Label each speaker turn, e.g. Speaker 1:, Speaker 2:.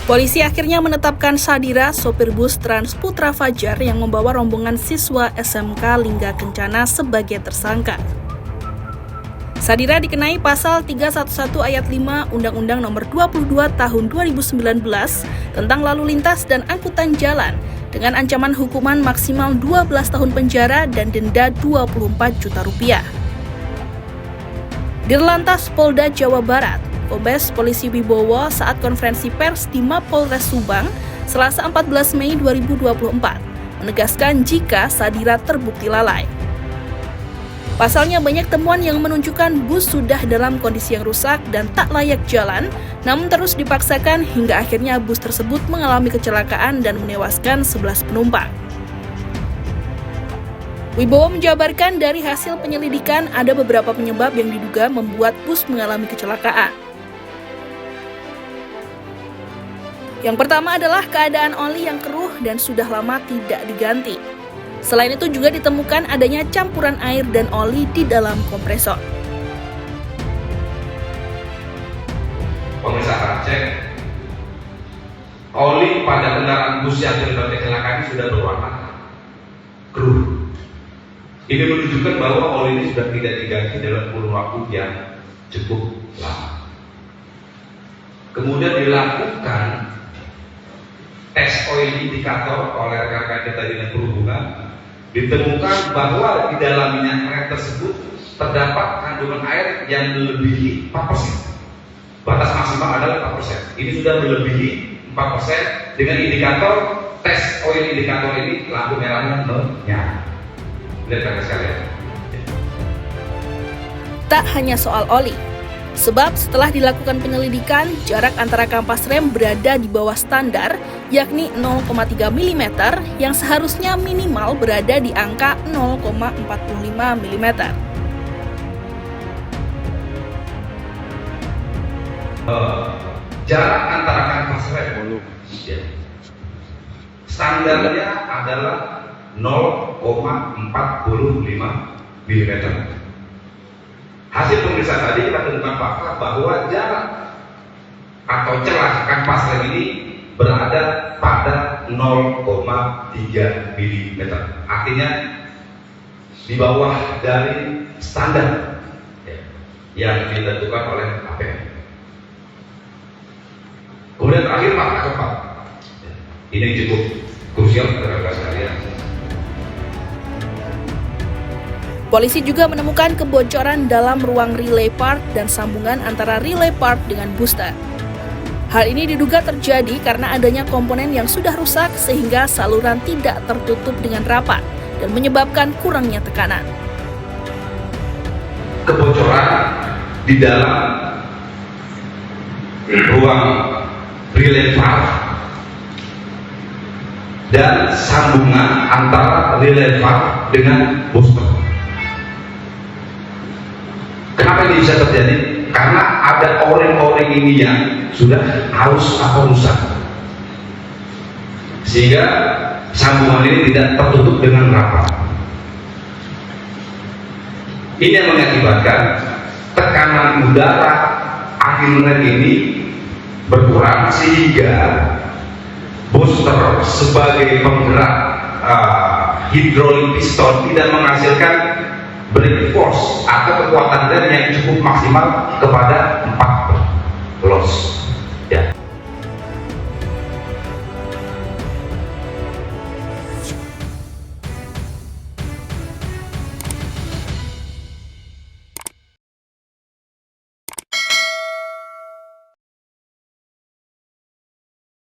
Speaker 1: Polisi akhirnya menetapkan Sadira, sopir bus Trans Putra Fajar yang membawa rombongan siswa SMK Lingga Kencana sebagai tersangka. Sadira dikenai pasal 311 ayat 5 Undang-Undang Nomor 22 Tahun 2019 tentang lalu lintas dan angkutan jalan dengan ancaman hukuman maksimal 12 tahun penjara dan denda 24 juta rupiah. Dirlantas Polda Jawa Barat, Kombes Polisi Wibowo saat konferensi pers di Mapolres Subang, Selasa 14 Mei 2024, menegaskan jika Sadira terbukti lalai. Pasalnya banyak temuan yang menunjukkan bus sudah dalam kondisi yang rusak dan tak layak jalan, namun terus dipaksakan hingga akhirnya bus tersebut mengalami kecelakaan dan menewaskan 11 penumpang. Wibowo menjabarkan dari hasil penyelidikan ada beberapa penyebab yang diduga membuat bus mengalami kecelakaan. Yang pertama adalah keadaan oli yang keruh dan sudah lama tidak diganti. Selain itu juga ditemukan adanya campuran air dan oli di dalam kompresor.
Speaker 2: Pemeriksaan cek oli pada kendaraan bus yang terlibat kecelakaan sudah berwarna keruh. Ini menunjukkan bahwa oli ini sudah tidak diganti dalam kurun waktu yang cukup lama. Kemudian dilakukan tes oil indikator oleh rekan-rekan kita Dinas Perhubungan, ditemukan bahwa di dalam minyak rem tersebut terdapat kandungan air yang melebihi 4%. Batas maksimal adalah 4%. Ini sudah melebihi 4% dengan indikator tes oil indikator ini lampu merahnya menyala. Lihat rekan sekalian.
Speaker 1: Tak hanya soal oli, sebab setelah dilakukan penyelidikan, jarak antara kampas rem berada di bawah standar, yakni 0,3 mm yang seharusnya minimal berada di angka 0,45 mm.
Speaker 2: Jarak antara kampas rem standarnya adalah 0,45 mm. Hasil pemeriksaan tadi kita temukan fakta bahwa jarak atau celah kampas rem ini berada pada 0,3 mm. Artinya di bawah dari standar yang ditentukan oleh APM. Kemudian terakhir fakta keempat. Ini cukup krusial rekan sekalian.
Speaker 1: Polisi juga menemukan kebocoran dalam ruang relay part dan sambungan antara relay part dengan booster. Hal ini diduga terjadi karena adanya komponen yang sudah rusak sehingga saluran tidak tertutup dengan rapat dan menyebabkan kurangnya tekanan.
Speaker 2: Kebocoran di dalam ruang relay part dan sambungan antara relay part dengan booster. Kenapa ini bisa terjadi? Karena ada o-ring ini yang sudah halus atau rusak, sehingga sambungan ini tidak tertutup dengan rapat. Ini yang mengakibatkan tekanan udara angin rem ini berkurang, sehingga booster sebagai penggerak hidrolik piston tidak menghasilkan brake force atau kekuatan rem yang cukup maksimal kepada 4 los. Ya.